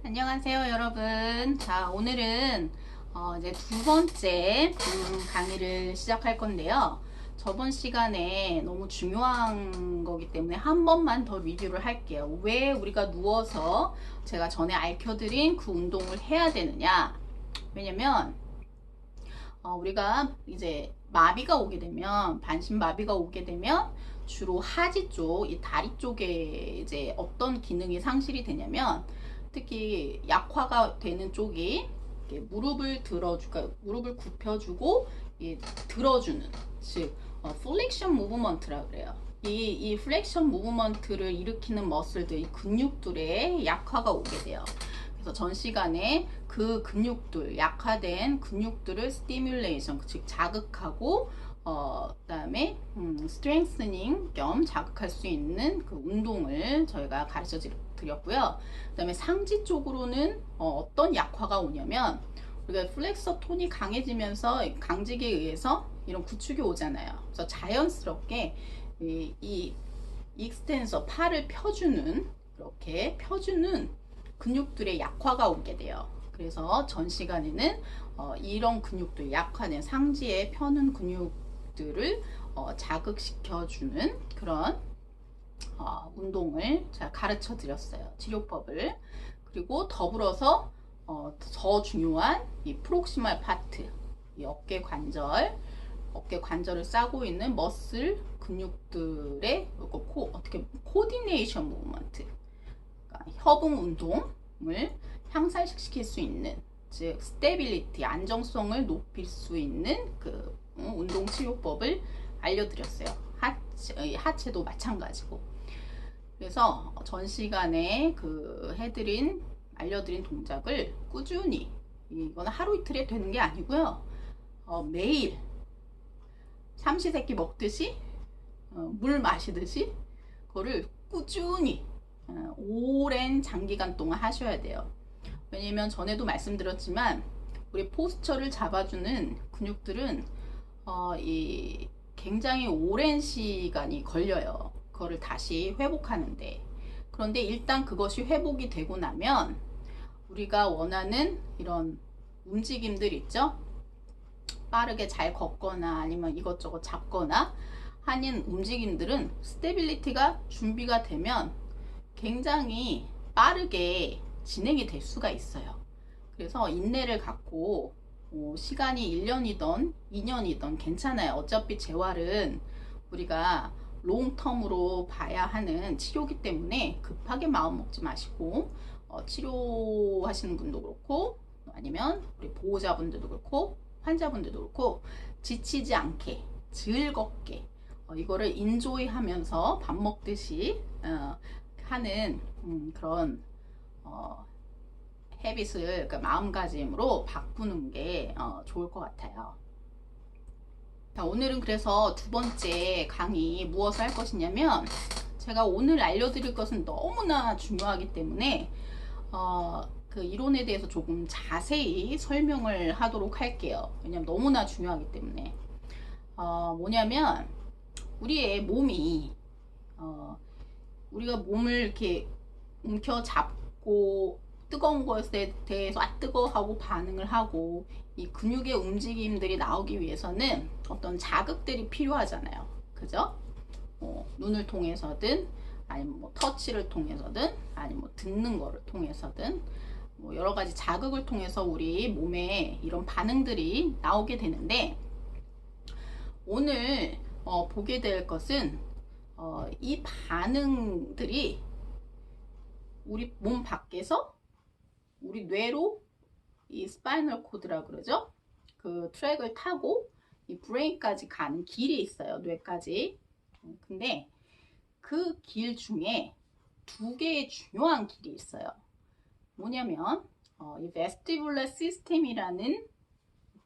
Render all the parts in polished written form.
안녕하세요, 여러분. 자, 오늘은 이제 두 번째 강의를 시작할 건데요. 저번 시간에 너무 중요한 거기 때문에 한 번만 더 리뷰를 할게요. 왜 우리가 누워서 제가 전에 알려드린 그 운동을 해야 되느냐? 왜냐면 우리가 이제 마비가 오게 되면, 반신마비가 오게 되면 주로 하지 쪽, 이 다리 쪽에 이제 어떤 기능이 상실이 되냐면, 특히 약화가 되는 쪽이 무릎을 굽혀주고 들어주는, 즉 플렉션 무브먼트라 그래요. 이 플렉션 무브먼트를 일으키는 머슬들, 이 근육들의 약화가 오게 돼요. 그래서 전 시간에 그 근육들, 약화된 근육들을 스티뮬레이션, 즉 자극하고 그다음에 스트렝스닝 겸 자극할 수 있는 그 운동을 저희가 가르쳐 드렸고요. 그다음에 상지 쪽으로는 어떤 약화가 오냐면, 우리가 플렉서 톤이 강해지면서 강직에 의해서 이런 구축이 오잖아요. 그래서 자연스럽게 이 익스텐서, 팔을 펴주는, 이렇게 펴주는 근육들의 약화가 오게 돼요. 그래서 전 시간에는 이런 근육들, 약화된 상지에 펴는 근육들을 자극시켜주는 그런 운동을 제가 가르쳐 드렸어요. 치료법을. 그리고 더불어서 더 중요한 이 프록시말 파트, 이 어깨 관절을 싸고 있는 머슬 근육들의 어떻게 코디네이션 무브먼트, 그러니까 협응 운동을 향상시킬 수 있는, 즉 스테빌리티, 안정성을 높일 수 있는 그 운동 치료법을 알려드렸어요. 하체도 마찬가지고. 그래서 전 시간에 알려드린 동작을 꾸준히, 이거는 하루 이틀에 되는 게 아니고요. 매일 삼시세끼 먹듯이, 물 마시듯이 그거를 꾸준히 오랜 장기간 동안 하셔야 돼요. 왜냐면 전에도 말씀드렸지만, 우리 포스처를 잡아주는 근육들은 굉장히 오랜 시간이 걸려요. 그거를 다시 회복하는데. 그런데 일단 그것이 회복이 되고 나면 우리가 원하는 이런 움직임들 있죠? 빠르게 잘 걷거나 아니면 이것저것 잡거나 하는 움직임들은 스테빌리티가 준비가 되면 굉장히 빠르게 진행이 될 수가 있어요. 그래서 인내를 갖고 시간이 1년이던 2년이던 괜찮아요. 어차피 재활은 우리가 롱텀으로 봐야 하는 치료기 때문에 급하게 마음 먹지 마시고, 치료하시는 분도 그렇고 아니면 우리 보호자분들도 그렇고 환자분들도 그렇고 지치지 않게 즐겁게 이거를 인조이 하면서 밥 먹듯이 하는 그런 헤빗을, 그러니까 마음가짐으로 바꾸는 게 좋을 것 같아요. 자, 오늘은 그래서 두 번째 강의 무엇을 할 것이냐면, 제가 오늘 알려드릴 것은 너무나 중요하기 때문에 그 이론에 대해서 조금 자세히 설명을 하도록 할게요. 왜냐면 너무나 중요하기 때문에. 뭐냐면 우리의 몸이 우리가 몸을 이렇게 움켜 잡고 뜨거운 것에 대해서 뜨거워 하고 반응을 하고, 이 근육의 움직임들이 나오기 위해서는 어떤 자극들이 필요하잖아요. 그죠? 눈을 통해서든 아니면 뭐 터치를 통해서든 아니면 뭐 듣는 거를 통해서든 뭐 여러 가지 자극을 통해서 우리 몸에 이런 반응들이 나오게 되는데, 오늘 보게 될 것은 이 반응들이 우리 몸 밖에서 우리 뇌로, 이 스파이널 코드라 그러죠? 그 트랙을 타고 이 브레인까지 가는 길이 있어요. 뇌까지. 근데 그 길 중에 두 개의 중요한 길이 있어요. 뭐냐면 이 베스티뷸러 시스템이라는,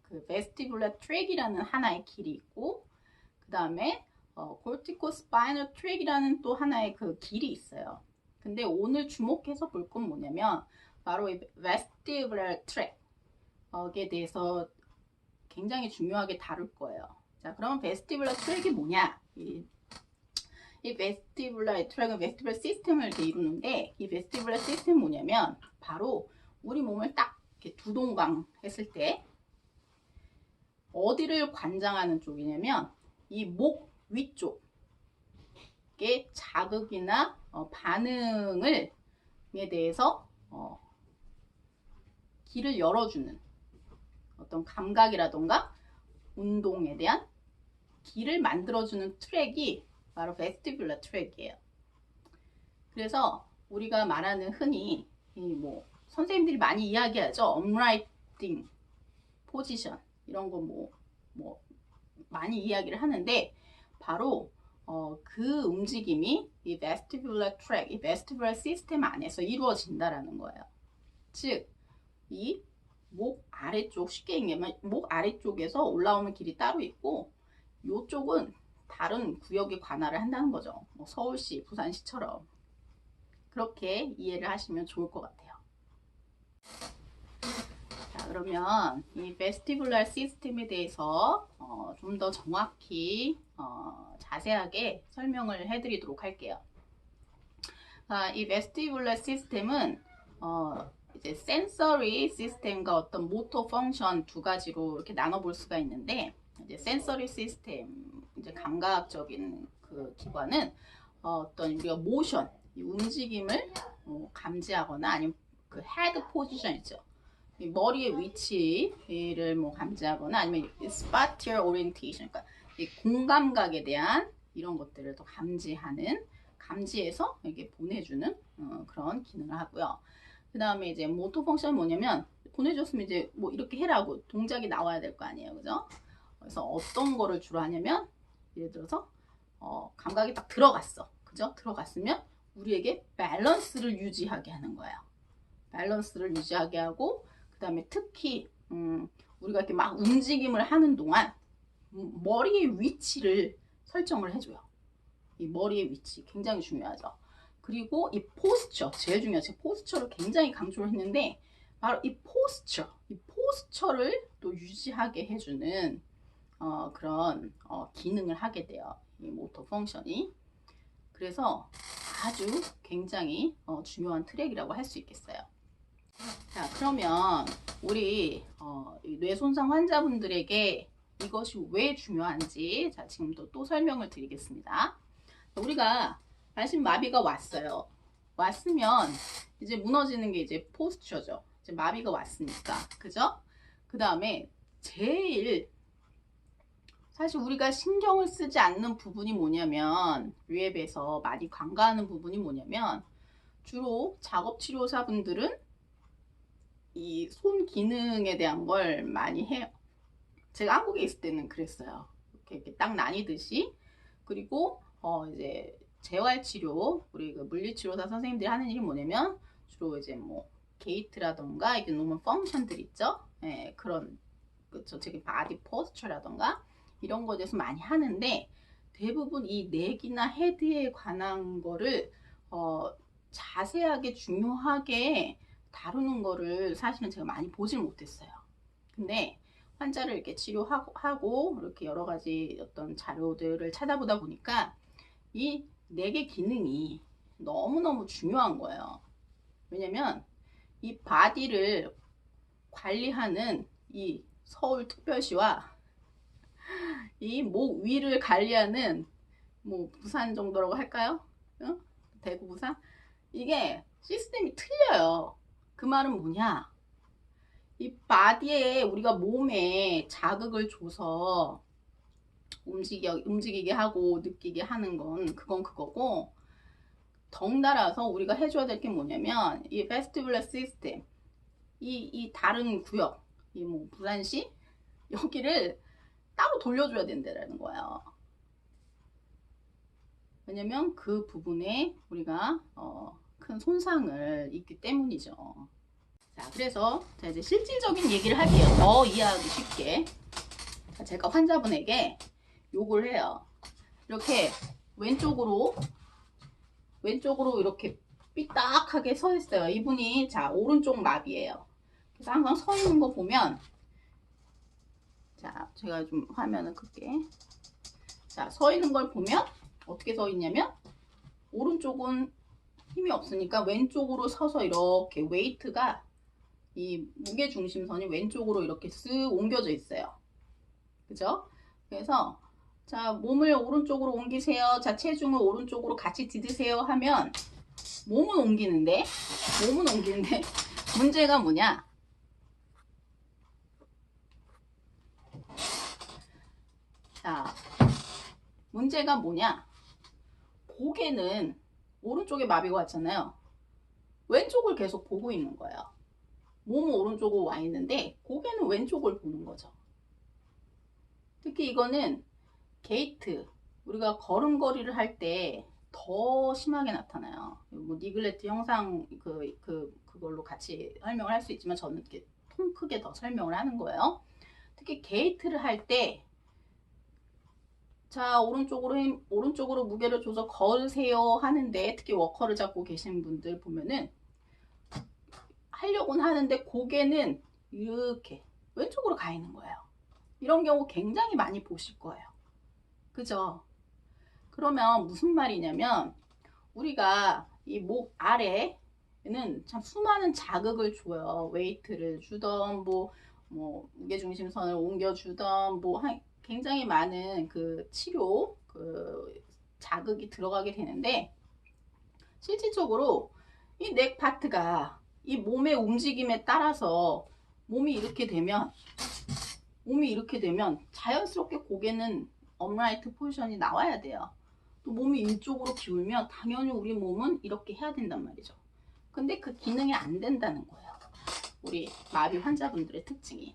그 베스티뷸러 트랙이라는 하나의 길이 있고, 그 다음에 코르티코 스파이널 트랙이라는 또 하나의 그 길이 있어요. 근데 오늘 주목해서 볼 건 뭐냐면 바로 이 베스티뷸러 트랙에 대해서 굉장히 중요하게 다룰 거예요. 자, 그러면 베스티뷸러 트랙이 뭐냐? 이 베스티뷸라 트랙은 베스티뷸라 시스템을 이렇게 이루는데, 이 베스티뷸라 시스템은 뭐냐면 바로 우리 몸을 딱 이렇게 두동강 했을 때 어디를 관장하는 쪽이냐면 이 목 위쪽에 자극이나 반응을 에 대해서 길을 열어주는 어떤 감각이라던가 운동에 대한 길을 만들어주는 트랙이 바로 베스티뷸라 트랙이에요. 그래서 우리가 말하는 흔히 뭐 선생님들이 많이 이야기하죠. 업라이팅 포지션 이런 거 뭐 많이 이야기를 하는데 바로 그 움직임이 이 베스티뷸라 트랙, 이 베스티뷸라 시스템 안에서 이루어진다라는 거예요. 즉, 이 목 아래쪽, 쉽게 얘기하면 목 아래쪽에서 올라오는 길이 따로 있고 이쪽은 다른 구역에 관할을 한다는 거죠. 뭐 서울시, 부산시처럼. 그렇게 이해를 하시면 좋을 것 같아요. 자, 그러면 이 베스티뷸라 시스템에 대해서 좀 더 정확히 자세하게 설명을 해드리도록 할게요. 이 베스티뷸라 시스템은 이제 센서리 시스템과 어떤 모터 펑션 두 가지로 이렇게 나눠볼 수가 있는데, 이제 센서리 시스템, 이제 감각적인 그 기관은 어떤 우리가 모션, 이 움직임을 감지하거나 아니면 그 헤드 포지션 있죠. 이 머리의 위치를 뭐 감지하거나 아니면 스파티얼 오리엔테이션, 그러니까 이 공감각에 대한 이런 것들을 더 감지해서 이렇게 보내주는 그런 기능을 하고요. 그 다음에 이제 모터 펑션은 뭐냐면 보내줬으면 이제 뭐 이렇게 해라고 동작이 나와야 될 거 아니에요, 그죠? 그래서 어떤 거를 주로 하냐면 예를 들어서 감각이 딱 들어갔어, 그죠? 들어갔으면 우리에게 밸런스를 유지하게 하는 거예요. 밸런스를 유지하게 하고 그 다음에 특히 우리가 이렇게 막 움직임을 하는 동안 머리의 위치를 설정을 해줘요. 이 머리의 위치 굉장히 중요하죠. 그리고 이 포스처 제일 중요하죠. 포스처를 굉장히 강조를 했는데 바로 이 포스처를 또 유지하게 해주는 그런 기능을 하게 돼요. 이 모터 펑션이. 그래서 아주 굉장히 중요한 트랙이라고 할 수 있겠어요. 자, 그러면 우리 뇌 손상 환자분들에게 이것이 왜 중요한지 자, 지금도 또 설명을 드리겠습니다. 우리가 말씀마비가 왔어요. 왔으면 이제 무너지는 게 이제 포스처죠. 이제 마비가 왔으니까, 그죠? 그 다음에 제일 사실 우리가 신경을 쓰지 않는 부분이 뭐냐면 리앱에서 많이 간과하는 부분이 뭐냐면 주로 작업치료사분들은 이 손 기능에 대한 걸 많이 해요. 제가 한국에 있을 때는 그랬어요. 이렇게 딱 나뉘듯이. 그리고 이제 재활치료, 우리 그 물리치료사 선생님들이 하는 일이 뭐냐면 주로 이제 뭐 게이트라던가 이게 노멀 펑션들 있죠. 예, 그런 그쵸. 되게 바디 포스처라던가 이런 거에 대해서 많이 하는데 대부분 이 넥이나 헤드에 관한 거를 자세하게 중요하게 다루는 거를 사실은 제가 많이 보질 못했어요. 근데 환자를 이렇게 치료하고 이렇게 여러 가지 어떤 자료들을 찾아보다 보니까 이 넥의 기능이 너무너무 중요한 거예요. 왜냐면 이 바디를 관리하는 이 서울특별시와 이 목 위를 관리하는 뭐 부산 정도라고 할까요? 응? 대구 부산? 이게 시스템이 틀려요. 그 말은 뭐냐? 이 바디에 우리가 몸에 자극을 줘서 움직이게 하고 느끼게 하는 건 그건 그거고 덩달아서 우리가 해줘야 될 게 뭐냐면 이 베스티뷸라 시스템 이 다른 구역 이 뭐 부산시 여기를 따로 돌려줘야 된다는 거예요. 왜냐면 그 부분에 우리가 큰 손상을 입기 때문이죠. 자, 그래서 자, 이제 실질적인 얘기를 할게요. 더 이해하기 쉽게. 자, 제가 환자분에게 요걸 해요. 이렇게 왼쪽으로 이렇게 삐딱하게 서 있어요. 이분이 자 오른쪽 마비예요. 그래서 항상 서 있는 거 보면 자 제가 좀 화면을 끌게. 자 서 있는 걸 보면 어떻게 서 있냐면 오른쪽은 힘이 없으니까 왼쪽으로 서서 이렇게 웨이트가 이 무게 중심선이 왼쪽으로 이렇게 쓱 옮겨져 있어요. 그죠? 그래서 자, 몸을 오른쪽으로 옮기세요. 자, 체중을 오른쪽으로 같이 디드세요 하면 몸은 옮기는데 문제가 뭐냐? 자, 문제가 뭐냐? 고개는 오른쪽에 마비가 왔잖아요. 왼쪽을 계속 보고 있는 거예요. 몸은 오른쪽으로 와 있는데 고개는 왼쪽을 보는 거죠. 특히 이거는 게이트, 우리가 걸음걸이를 할 때 더 심하게 나타나요. 뭐 니글레트 형상 그걸로 같이 설명을 할 수 있지만 저는 이렇게 통 크게 더 설명을 하는 거예요. 특히 게이트를 할 때 자, 오른쪽으로 무게를 줘서 걸으세요 하는데 특히 워커를 잡고 계신 분들 보면은 하려고는 하는데 고개는 이렇게 왼쪽으로 가 있는 거예요. 이런 경우 굉장히 많이 보실 거예요. 그죠? 그러면 무슨 말이냐면 우리가 이 목 아래에는 참 수많은 자극을 줘요. 웨이트를 주던 뭐 무게중심선을 옮겨주던 굉장히 많은 그 치료 그 자극이 들어가게 되는데 실질적으로 이 넥 파트가 이 몸의 움직임에 따라서 몸이 이렇게 되면 자연스럽게 고개는 업라이트 포지션이 나와야 돼요. 또 몸이 이쪽으로 기울면 당연히 우리 몸은 이렇게 해야 된단 말이죠. 근데 그 기능이 안 된다는 거예요. 우리 마비 환자분들의 특징이.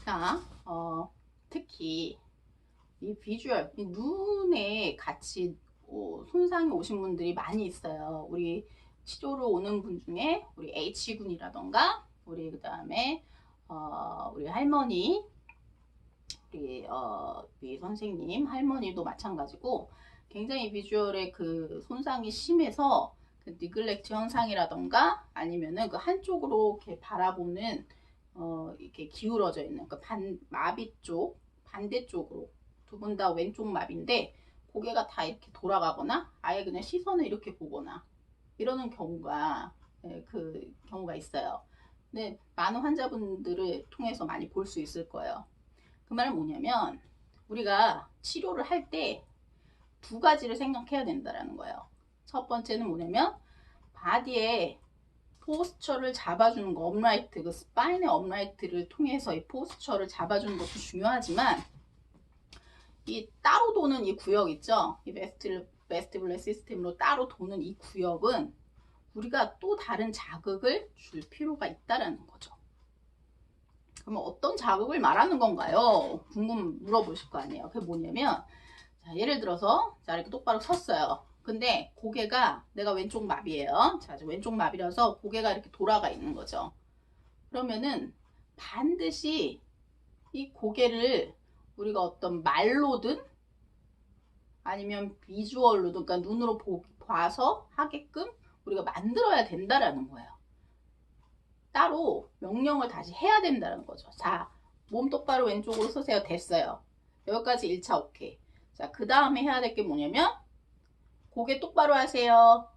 자, 특히 이 비주얼, 이 눈에 같이 손상이 오신 분들이 많이 있어요. 우리 치료를 오는 분 중에 우리 H군이라던가 우리 그 다음에 우리 할머니, 우리 선생님, 할머니도 마찬가지고 굉장히 비주얼의 그 손상이 심해서 그 니글렉트 현상이라던가 아니면은 그 한쪽으로 이렇게 바라보는 이렇게 기울어져 있는 그 마비 쪽 반대쪽으로 두 분 다 왼쪽 마비인데 고개가 다 이렇게 돌아가거나 아예 그냥 시선을 이렇게 보거나 이러는 경우가 있어요. 근데 많은 환자분들을 통해서 많이 볼 수 있을 거예요. 그 말은 뭐냐면 우리가 치료를 할 때 두 가지를 생각해야 된다는 거예요. 첫 번째는 뭐냐면 바디에 포스처를 잡아주는 거, 업라이트, 그 스파인의 업라이트를 통해서 이 포스처를 잡아주는 것도 중요하지만 이 따로 도는 이 구역 있죠? 이 베스티뷸러 시스템으로 따로 도는 이 구역은 우리가 또 다른 자극을 줄 필요가 있다라는 거죠. 그러면 어떤 자극을 말하는 건가요? 물어보실 거 아니에요. 그게 뭐냐면 자, 예를 들어서 자, 이렇게 똑바로 섰어요. 근데 고개가 내가 왼쪽 마비예요. 자, 왼쪽 마비라서 고개가 이렇게 돌아가 있는 거죠. 그러면은 반드시 이 고개를 우리가 어떤 말로든 아니면 비주얼로든 그러니까 눈으로 봐서 하게끔 우리가 만들어야 된다라는 거예요. 따로 명령을 다시 해야 된다는 거죠. 자, 몸 똑바로 왼쪽으로 서세요. 됐어요. 여기까지 1차 오케이. 자, 그 다음에 해야 될 게 뭐냐면 고개 똑바로 하세요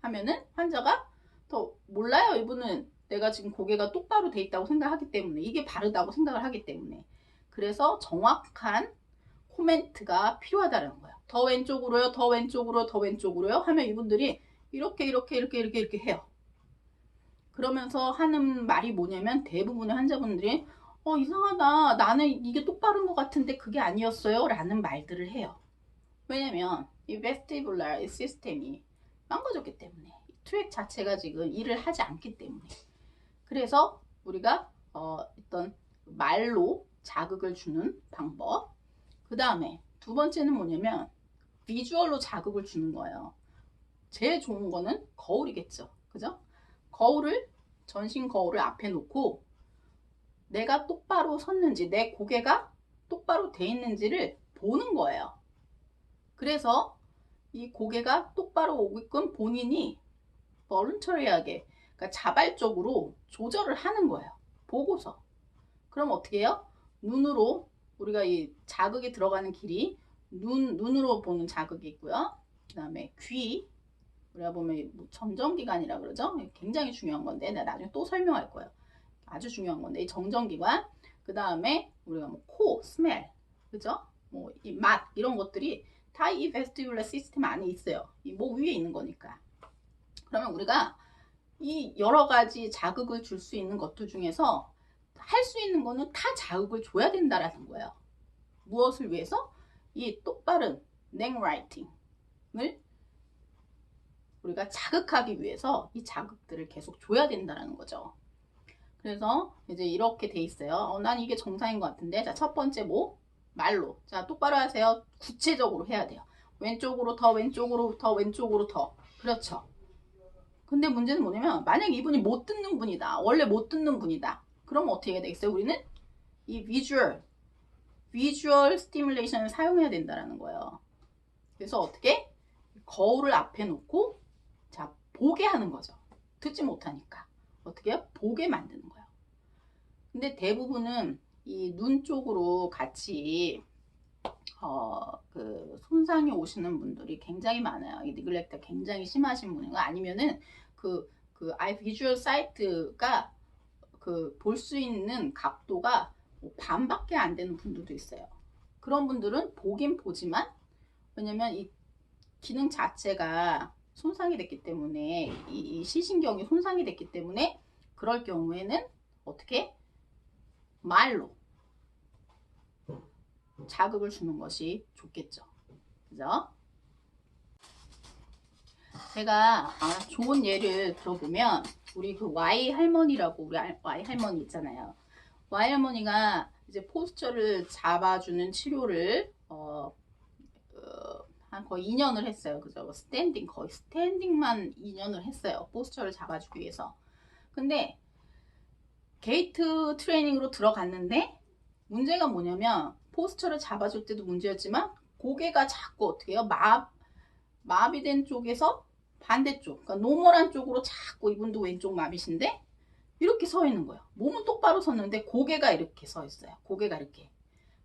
하면은 환자가 더 몰라요. 이분은 내가 지금 고개가 똑바로 돼 있다고 생각하기 때문에 이게 바르다고 생각을 하기 때문에 그래서 정확한 코멘트가 필요하다는 거예요. 더 왼쪽으로요. 더 왼쪽으로 더 왼쪽으로요 하면 이분들이 이렇게 해요. 그러면서 하는 말이 뭐냐면 대부분의 환자분들이 이상하다. 나는 이게 똑바른 것 같은데 그게 아니었어요. 라는 말들을 해요. 왜냐면 이 베스티뷸러 시스템이 망가졌기 때문에 트랙 자체가 지금 일을 하지 않기 때문에 그래서 우리가 어떤 말로 자극을 주는 방법 그 다음에 두 번째는 뭐냐면 비주얼로 자극을 주는 거예요. 제일 좋은 거는 거울이겠죠. 그죠? 전신 거울을 앞에 놓고 내가 똑바로 섰는지 내 고개가 똑바로 돼 있는지를 보는 거예요. 그래서 이 고개가 똑바로 오게끔 본인이 voluntary하게 그러니까 자발적으로 조절을 하는 거예요. 보고서. 그럼 어떻게 해요? 눈으로 우리가 이 자극이 들어가는 길이 눈으로 보는 자극이 있고요. 그 다음에 귀, 우리가 보면 뭐 정전기관이라 그러죠. 굉장히 중요한 건데 내가 나중에 또 설명할 거예요. 아주 중요한 건데 이 정전기관, 그 다음에 우리가 뭐 코, 스멜, 그죠? 뭐 이 맛 이런 것들이 다 이 베스티뷸러 시스템 안에 있어요. 이 목 위에 있는 거니까. 그러면 우리가 이 여러 가지 자극을 줄 수 있는 것들 중에서 할 수 있는 거는 다 자극을 줘야 된다라는 거예요. 무엇을 위해서? 이 똑바른 넥라이팅을 우리가 자극하기 위해서 이 자극들을 계속 줘야 된다는 거죠. 그래서 이제 이렇게 돼 있어요. 난 이게 정상인 것 같은데. 자, 첫 번째 뭐? 말로. 자, 똑바로 하세요. 구체적으로 해야 돼요. 왼쪽으로 더, 왼쪽으로 더, 왼쪽으로 더. 그렇죠. 근데 문제는 뭐냐면 만약 이분이 못 듣는 분이다. 원래 못 듣는 분이다. 그럼 어떻게 해야 되겠어요? 우리는 이 비주얼 스티뮬레이션을 사용해야 된다는 거예요. 그래서 어떻게? 거울을 앞에 놓고 자, 보게 하는 거죠. 듣지 못하니까. 어떻게 해요? 보게 만드는 거예요. 근데 대부분은 이 눈 쪽으로 같이 그 손상이 오시는 분들이 굉장히 많아요. 이 니글렉트 굉장히 심하신 분이고 아니면은 그 아이 비주얼 사이트가 그 볼 수 있는 각도가 뭐 반밖에 안 되는 분들도 있어요. 그런 분들은 보긴 보지만 왜냐면 이 기능 자체가 손상이 됐기 때문에 이 시신경이 손상이 됐기 때문에 그럴 경우에는 어떻게 말로 자극을 주는 것이 좋겠죠. 그죠? 제가 좋은 예를 들어보면 우리 그 Y 할머니라고 우리 Y 할머니 있잖아요. Y 할머니가 이제 포스처를 잡아주는 치료를 한 거의 2년을 했어요. 그죠? 거의 스탠딩만 2년을 했어요. 포스처를 잡아주기 위해서. 근데 게이트 트레이닝으로 들어갔는데 문제가 뭐냐면 포스처를 잡아줄 때도 문제였지만 고개가 자꾸 어떻게 해요? 마비된 쪽에서 반대쪽, 그러니까 노멀한 쪽으로 자꾸 이분도 왼쪽 마비신데 이렇게 서 있는 거예요. 몸은 똑바로 섰는데 고개가 이렇게 서 있어요. 고개가 이렇게.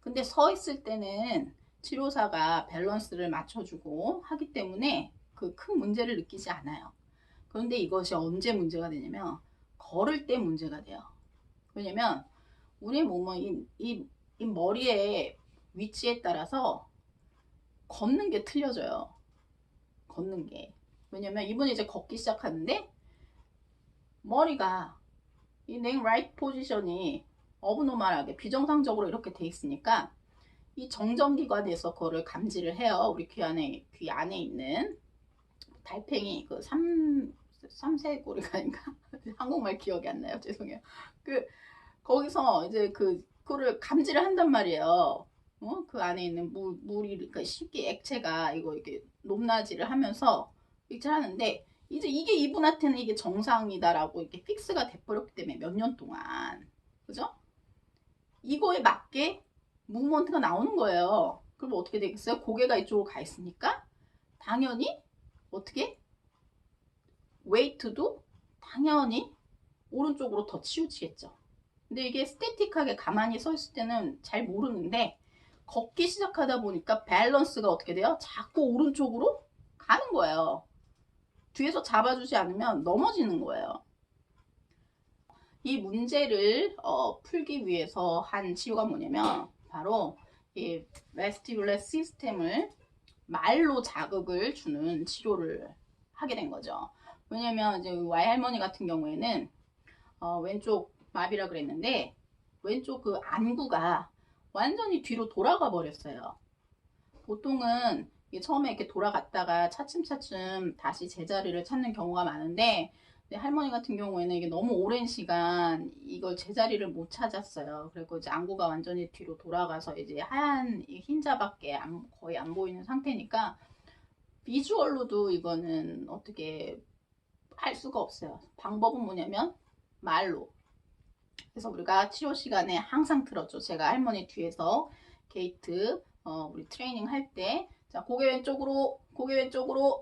근데 서 있을 때는 치료사가 밸런스를 맞춰주고 하기 때문에 그 큰 문제를 느끼지 않아요. 그런데 이것이 언제 문제가 되냐면 걸을 때 문제가 돼요. 왜냐면 우리 몸은 이 머리의 위치에 따라서 걷는 게 틀려져요. 걷는 게. 왜냐면 이분이 이제 걷기 시작하는데 머리가 이 넥 라이트 포지션이 어브노멀하게 비정상적으로 이렇게 돼 있으니까 이 정전기관에서 그거를 감지를 해요. 우리 귀 안에 있는 달팽이 그 삼세고리가 아닌가? 한국말 기억이 안 나요. 죄송해요. 거기서 이제 그거를 감지를 한단 말이에요. 그 안에 있는 물이 그러니까 식기 액체가 이거 이렇게 높낮이를 하면서 일치를 하는데 이제 이게 이분한테는 이게 정상이다라고 이렇게 픽스가 돼버렸기 때문에 몇 년 동안 그죠? 이거에 맞게 무브먼트가 나오는 거예요. 그럼 어떻게 되겠어요? 고개가 이쪽으로 가 있으니까 당연히 어떻게 웨이트도 당연히 오른쪽으로 더 치우치겠죠. 근데 이게 스태틱하게 가만히 서 있을 때는 잘 모르는데 걷기 시작하다 보니까 밸런스가 어떻게 돼요? 자꾸 오른쪽으로 가는 거예요. 뒤에서 잡아주지 않으면 넘어지는 거예요. 이 문제를 풀기 위해서 한 치료가 뭐냐면 바로 이 베스티뷸러 시스템을 말로 자극을 주는 치료를 하게 된 거죠. 왜냐면 이제 Y 할머니 같은 경우에는 왼쪽 마비라 그랬는데 왼쪽 그 안구가 완전히 뒤로 돌아가 버렸어요. 보통은 처음에 이렇게 돌아갔다가 차츰차츰 다시 제자리를 찾는 경우가 많은데 할머니 같은 경우에는 이게 너무 오랜 시간 이걸 제자리를 못 찾았어요. 그리고 이제 안구가 완전히 뒤로 돌아가서 이제 하얀 흰자밖에 거의 안 보이는 상태니까 비주얼로도 이거는 어떻게 할 수가 없어요. 방법은 뭐냐면 말로. 그래서 우리가 치료 시간에 항상 들었죠. 제가 할머니 뒤에서 게이트 우리 트레이닝 할 때 자, 고개 왼쪽으로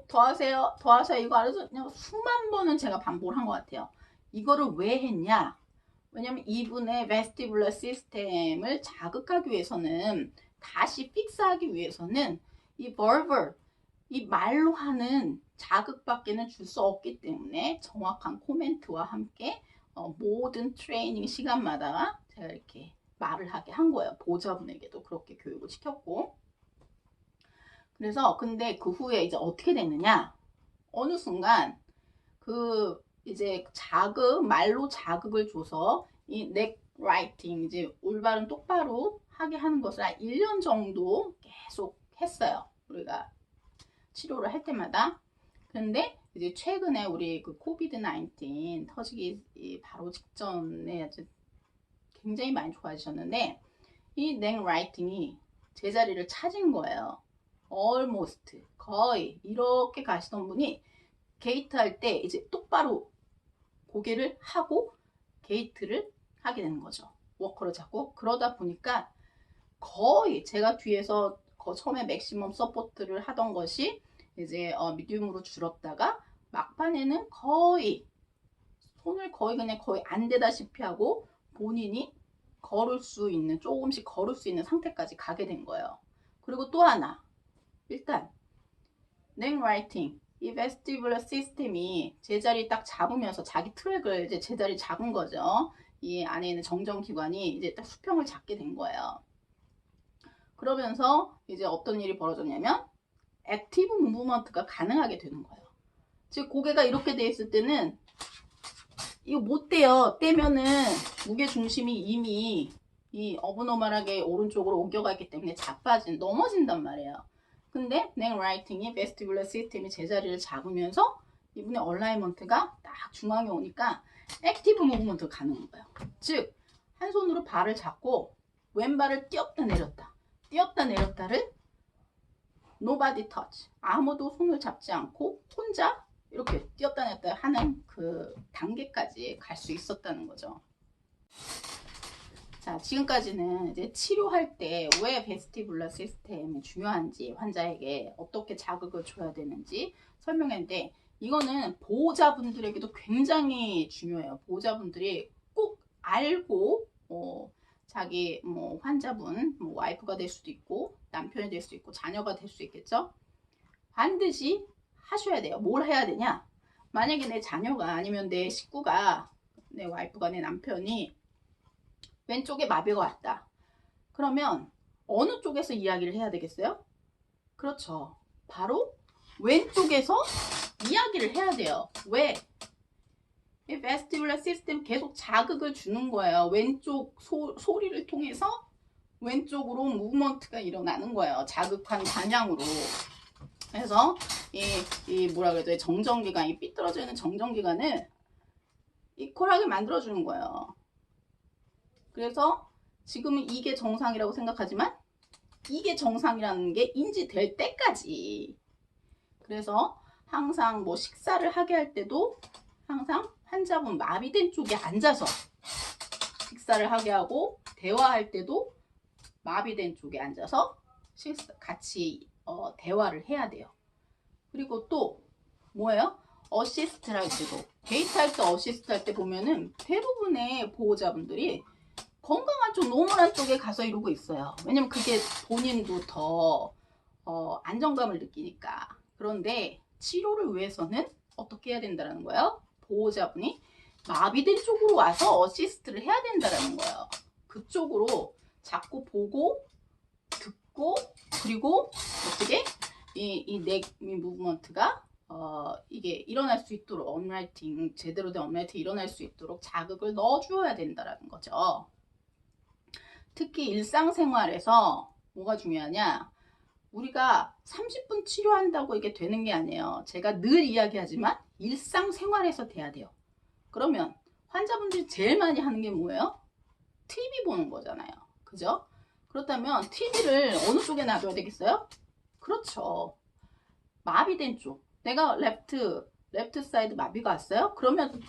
더 하세요. 이거 알아서 그냥 수만 번은 제가 반복을 한 것 같아요. 이거를 왜 했냐? 왜냐면 이분의 베스티뷸러 시스템을 자극하기 위해서는 다시 픽스하기 위해서는 이 verbal, 이 말로 하는 자극밖에는 줄 수 없기 때문에 정확한 코멘트와 함께 모든 트레이닝 시간마다 제가 이렇게 말을 하게 한 거예요. 보호자분에게도 그렇게 교육을 시켰고. 그래서 근데 그 후에 이제 어떻게 됐느냐? 어느 순간 그 이제 말로 자극을 줘서 이 넥 라이팅, 이제 올바른 똑바로 하게 하는 것을 한 1년 정도 계속 했어요. 우리가 치료를 할 때마다. 그런데 이제 최근에 우리 그 코비드 19 터지기 바로 직전에 아주 굉장히 많이 좋아지셨는데 이 넥 라이팅이 제자리를 찾은 거예요. almost, 거의 이렇게 가시던 분이 게이트 할 때 이제 똑바로 고개를 하고 게이트를 하게 되는 거죠. 워커를 잡고. 그러다 보니까 거의 제가 뒤에서 처음에 맥시멈 서포트를 하던 것이 이제 미디움으로 줄었다가 막판에는 거의 손을 그냥 거의 안 대다시피 하고 본인이 걸을 수 있는, 조금씩 걸을 수 있는 상태까지 가게 된 거예요. 그리고 또 하나, 일단 넥 라이팅, 이 베스티뷸러 시스템이 제자리 딱 잡으면서 자기 트랙을 이제 제자리 잡은 거죠. 이 안에 있는 정전기관이 이제 딱 수평을 잡게 된 거예요. 그러면서 이제 어떤 일이 벌어졌냐면 액티브 무브먼트가 가능하게 되는 거예요. 즉 고개가 이렇게 돼 있을 때는 이거 못 떼요. 떼면은 무게 중심이 이미 이 어브노멀하게 오른쪽으로 옮겨가 있기 때문에 넘어진단 말이에요. 근데 넥 라이팅이 베스티뷸러 시스템이 제자리를 잡으면서 이분의 얼라이먼트가 딱 중앙에 오니까 액티브 무브먼트가 가능한 거예요. 즉 한 손으로 발을 잡고 왼발을 띄었다 내렸다를 nobody touch, 아무도 손을 잡지 않고 혼자 이렇게 띄었다 내렸다 하는 그 단계까지 갈 수 있었다는 거죠. 자, 지금까지는 이제 치료할 때 왜 베스티뷸러 시스템이 중요한지, 환자에게 어떻게 자극을 줘야 되는지 설명했는데, 이거는 보호자분들에게도 굉장히 중요해요. 보호자분들이 꼭 알고 자기 환자분, 와이프가 될 수도 있고 남편이 될 수도 있고 자녀가 될 수 있겠죠. 반드시 하셔야 돼요. 뭘 해야 되냐? 만약에 내 자녀가 아니면 내 식구가, 내 와이프가, 내 남편이 왼쪽에 마비가 왔다. 그러면 어느 쪽에서 이야기를 해야 되겠어요? 그렇죠. 바로 왼쪽에서 이야기를 해야 돼요. 왜? 이 베스티뷸러 시스템 계속 자극을 주는 거예요. 왼쪽 소리를 통해서 왼쪽으로 무브먼트가 일어나는 거예요. 자극한 방향으로. 그래서 이 뭐라 그래도 정전기관, 이 삐뚤어져 있는 정전기관을 이퀄하게 만들어주는 거예요. 그래서 지금은 이게 정상이라고 생각하지만 이게 정상이라는 게 인지될 때까지. 그래서 항상 식사를 하게 할 때도 항상 환자분 마비된 쪽에 앉아서 식사를 하게 하고, 대화할 때도 마비된 쪽에 앉아서 같이 대화를 해야 돼요. 그리고 또 뭐예요? 어시스트를 할 때도, 데이트 할 때 어시스트 할 때 보면은 대부분의 보호자분들이 건강한 쪽, 노멀한 쪽에 가서 이러고 있어요. 왜냐면 그게 본인도 더 안정감을 느끼니까. 그런데 치료를 위해서는 어떻게 해야 된다는 거예요? 보호자분이 마비된 쪽으로 와서 어시스트를 해야 된다는 거예요. 그쪽으로 자꾸 보고 듣고, 그리고 어떻게 이 넥 무브먼트가 이게 일어날 수 있도록, 언라이팅, 제대로 된 언라이팅이 일어날 수 있도록 자극을 넣어줘야 된다는 거죠. 특히 일상생활에서 뭐가 중요하냐? 우리가 30분 치료한다고 이게 되는 게 아니에요. 제가 늘 이야기하지만 일상생활에서 돼야 돼요. 그러면 환자분들이 제일 많이 하는 게 뭐예요? TV 보는 거잖아요. 그죠? 그렇다면 TV를 어느 쪽에 놔둬야 되겠어요? 그렇죠. 마비된 쪽. 내가 레프트 사이드 마비가 왔어요? 그러면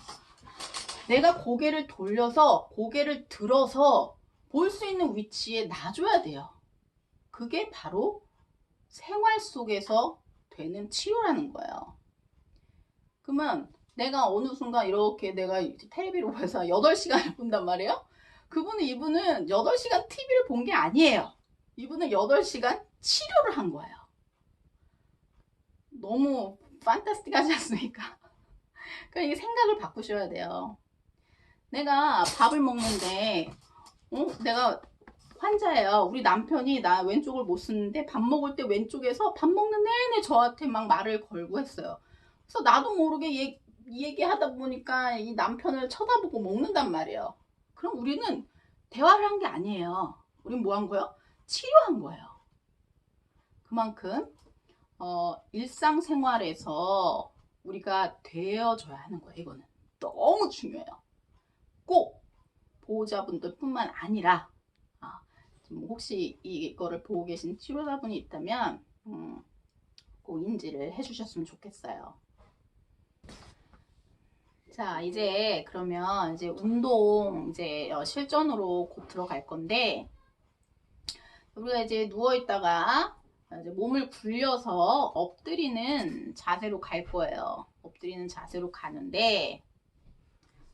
내가 고개를 돌려서, 고개를 들어서 볼 수 있는 위치에 놔줘야 돼요. 그게 바로 생활 속에서 되는 치료라는 거예요. 그러면 내가 어느 순간 이렇게 내가 텔레비를 보면서 8시간을 본단 말이에요. 이분은 8시간 TV를 본 게 아니에요. 이분은 8시간 치료를 한 거예요. 너무 판타스틱하지 않습니까? 그러니까 이게 생각을 바꾸셔야 돼요. 내가 밥을 먹는데 내가 환자예요. 우리 남편이 나 왼쪽을 못 쓰는데 밥 먹을 때 왼쪽에서 밥 먹는 내내 저한테 막 말을 걸고 했어요. 그래서 나도 모르게 얘기하다 보니까 이 남편을 쳐다보고 먹는단 말이에요. 그럼 우리는 대화를 한 게 아니에요. 우린 뭐 한 거예요? 치료한 거예요. 그만큼 일상생활에서 우리가 되어줘야 하는 거예요. 이거는 너무 중요해요. 꼭 보호자분들 뿐만 아니라 혹시 이거를 보고 계신 치료자분이 있다면 꼭 인지를 해주셨으면 좋겠어요. 자, 이제 그러면 이제 운동 이제 실전으로 곧 들어갈 건데, 우리가 이제 누워 있다가 이제 몸을 굴려서 엎드리는 자세로 갈 거예요. 엎드리는 자세로 가는데,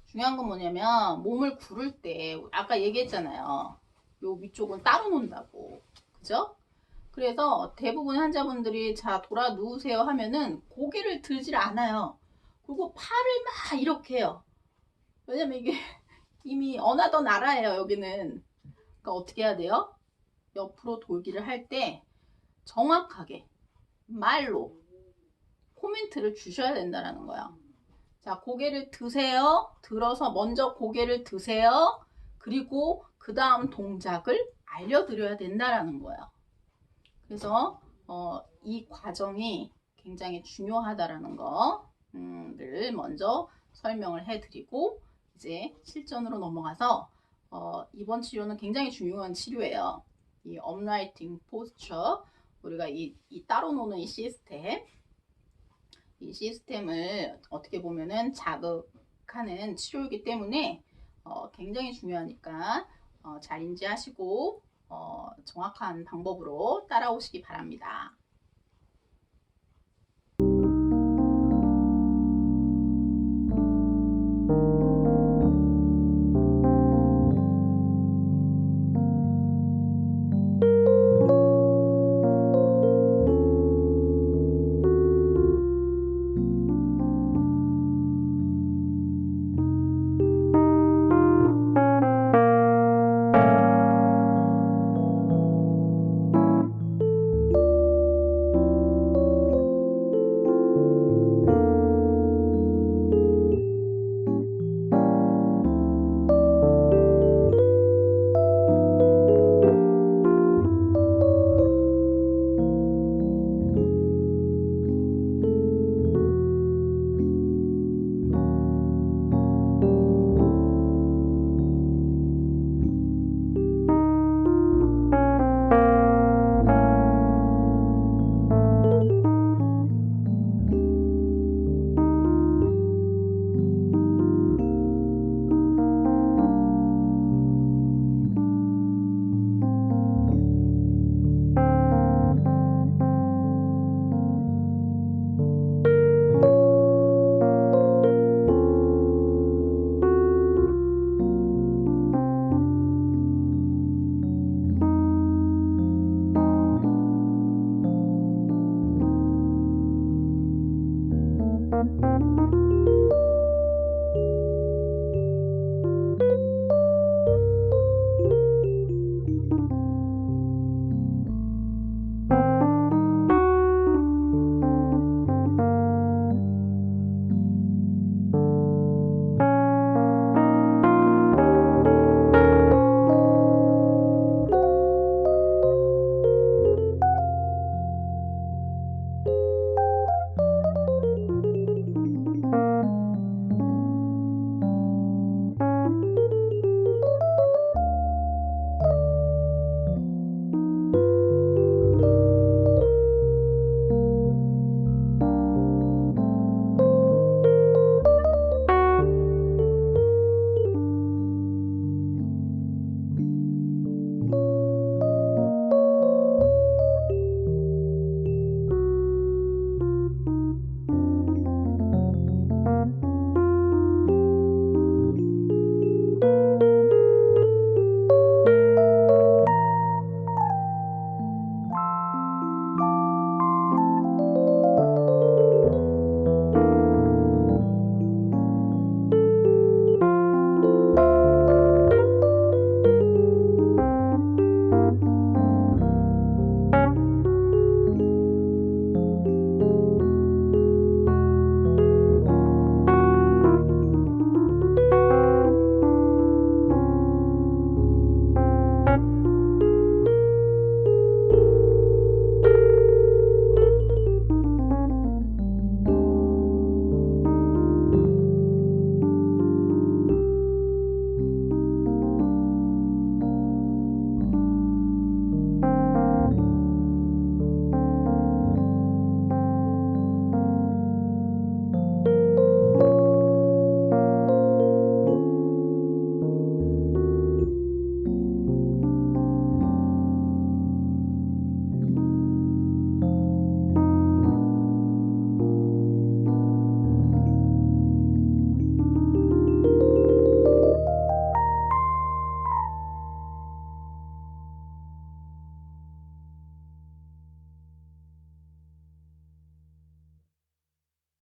중요한 건 뭐냐면 몸을 구를 때 아까 얘기했잖아요. 요 위쪽은 따로 놓는다고. 그죠? 그래서 대부분 환자분들이 자 돌아 누우세요 하면은 고개를 들질 않아요. 그리고 팔을 막 이렇게 해요. 왜냐면 이게 이미 어나더 나라예요. 여기는. 그러니까 어떻게 해야 돼요? 옆으로 돌기를 할 때 정확하게 말로 코멘트를 주셔야 된다는 거예요. 자, 고개를 드세요. 들어서 먼저 고개를 드세요. 그리고 그 다음 동작을 알려드려야 된다는 거예요. 그래서 이 과정이 굉장히 중요하다라는 거를 먼저 설명을 해드리고 이제 실전으로 넘어가서 이번 치료는 굉장히 중요한 치료예요. 이 업라이팅 포스처, 우리가 이 따로 노는 이 시스템을 어떻게 보면은 자극하는 치료이기 때문에 굉장히 중요하니까 잘 인지하시고 정확한 방법으로 따라오시기 바랍니다.